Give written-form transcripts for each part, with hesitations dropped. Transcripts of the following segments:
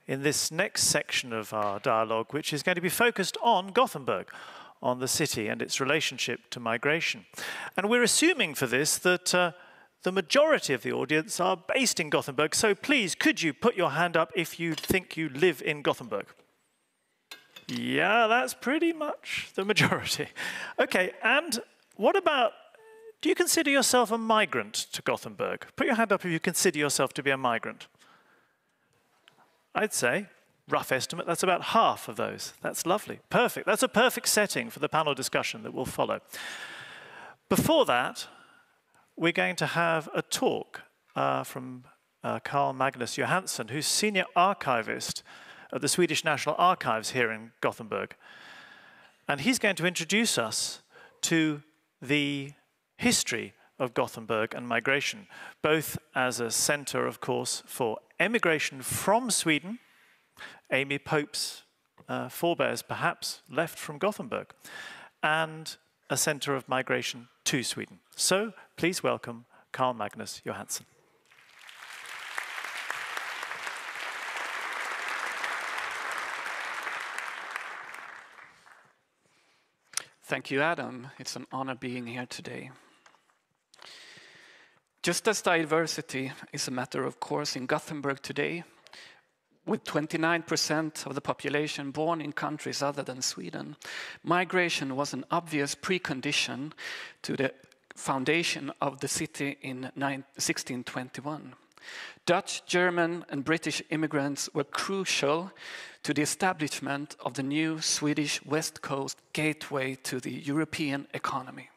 in this next section of our dialogue, which is going to be focused on Gothenburg, on the city and its relationship to migration. And we're assuming for this that the majority of the audience are based in Gothenburg, so please, could you put your hand up if you think you live in Gothenburg? Yeah, that's pretty much the majority. Okay, and what about, do you consider yourself a migrant to Gothenburg? Put your hand up if you consider yourself to be a migrant. I'd say, rough estimate, that's about half of those. That's lovely, perfect. That's a perfect setting for the panel discussion that will follow. Before that, we're going to have a talk from Karl-Magnus Johansson, who's senior archivist at the Swedish National Archives here in Gothenburg. And he's going to introduce us to the history of Gothenburg and migration, both as a center, of course, for emigration from Sweden. Amy Pope's forebears, perhaps, left from Gothenburg, and a center of migration to Sweden. So please welcome Karl-Magnus Johansson. Thank you, Adam. It's an honor being here today. Just as diversity is a matter of course in Gothenburg today, with 29% of the population born in countries other than Sweden, migration was an obvious precondition to the foundation of the city in 1621. Dutch, German, and British immigrants were crucial to the establishment of the new Swedish West Coast gateway to the European economy.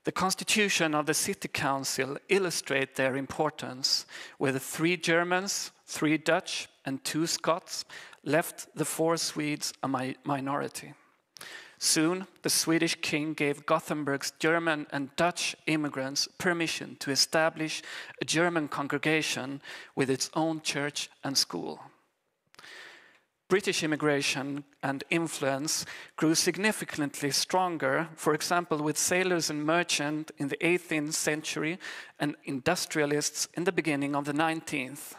The constitution of the city council illustrates their importance, where 3 Germans, 3 Dutch, and 2 Scots left the 4 Swedes a minority. Soon, the Swedish king gave Gothenburg's German and Dutch immigrants permission to establish a German congregation with its own church and school. British immigration and influence grew significantly stronger, for example, with sailors and merchants in the 18th century and industrialists in the beginning of the 19th.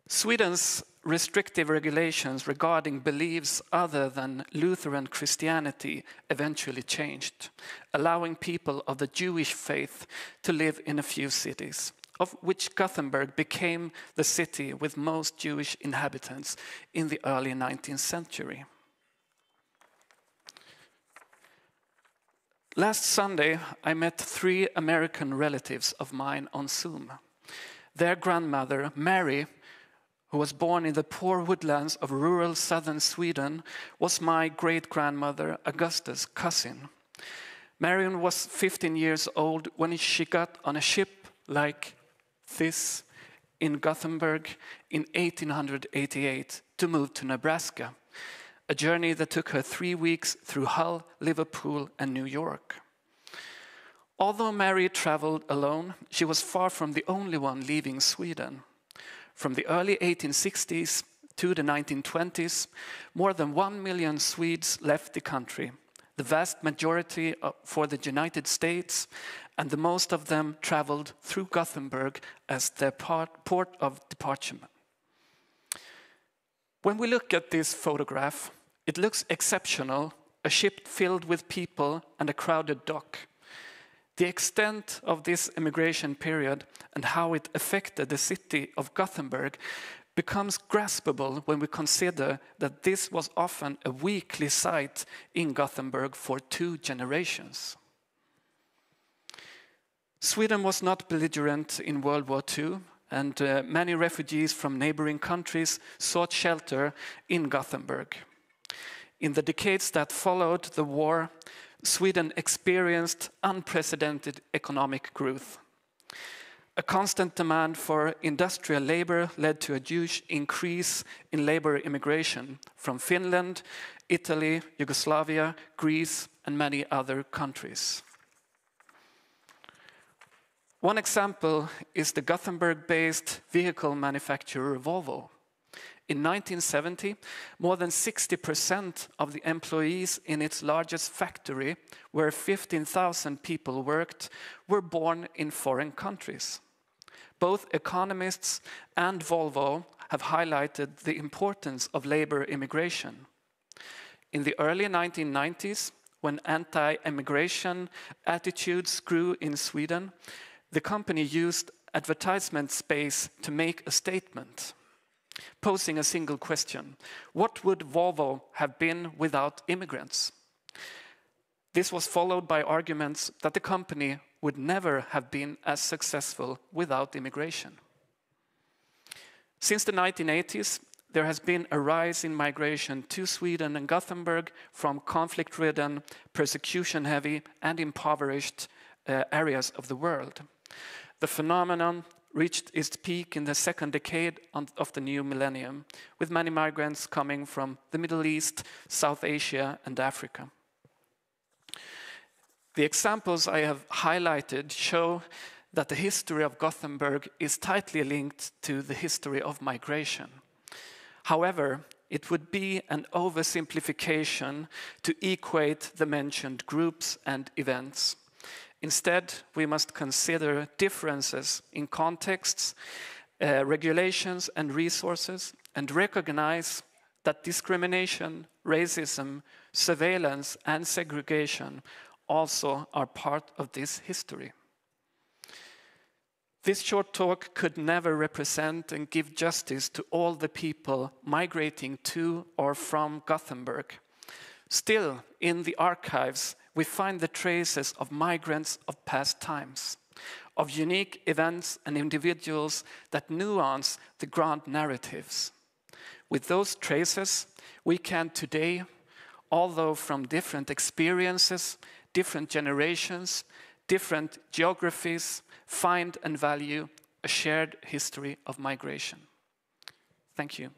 Sweden's restrictive regulations regarding beliefs other than Lutheran Christianity eventually changed, allowing people of the Jewish faith to live in a few cities, of which Gothenburg became the city with most Jewish inhabitants in the early 19th century. Last Sunday, I met 3 American relatives of mine on Zoom. Their grandmother, Mary, who was born in the poor woodlands of rural southern Sweden, was my great-grandmother Augusta's cousin. Marion was 15 years old when she got on a ship like this in Gothenburg in 1888 to move to Nebraska, a journey that took her 3 weeks through Hull, Liverpool, and New York. Although Mary traveled alone, she was far from the only one leaving Sweden. From the early 1860s to the 1920s, more than 1 million Swedes left the country, the vast majority for the United States, and the most of them traveled through Gothenburg as their port of departure. When we look at this photograph, it looks exceptional, a ship filled with people and a crowded dock. The extent of this immigration period and how it affected the city of Gothenburg becomes graspable when we consider that this was often a weekly sight in Gothenburg for 2 generations. Sweden was not belligerent in World War II, and many refugees from neighboring countries sought shelter in Gothenburg. In the decades that followed the war, Sweden experienced unprecedented economic growth. A constant demand for industrial labor led to a huge increase in labor immigration from Finland, Italy, Yugoslavia, Greece, and many other countries. One example is the Gothenburg-based vehicle manufacturer Volvo. In 1970, more than 60% of the employees in its largest factory, where 15,000 people worked, were born in foreign countries. Both economists and Volvo have highlighted the importance of labor immigration. In the early 1990s, when anti-immigration attitudes grew in Sweden, the company used advertisement space to make a statement, posing a single question: what would Volvo have been without immigrants? This was followed by arguments that the company would never have been as successful without immigration. Since the 1980s, there has been a rise in migration to Sweden and Gothenburg from conflict-ridden, persecution-heavy, and impoverished areas of the world. The phenomenon reached its peak in the second decade of the new millennium, with many migrants coming from the Middle East, South Asia, and Africa. The examples I have highlighted show that the history of Gothenburg is tightly linked to the history of migration. However, it would be an oversimplification to equate the mentioned groups and events. Instead, we must consider differences in contexts, regulations, and resources, and recognize that discrimination, racism, surveillance, and segregation also are part of this history. This short talk could never represent and give justice to all the people migrating to or from Gothenburg. Still, in the archives, we find the traces of migrants of past times, of unique events and individuals that nuance the grand narratives. With those traces, we can today, although from different experiences, different generations, different geographies, find and value a shared history of migration. Thank you.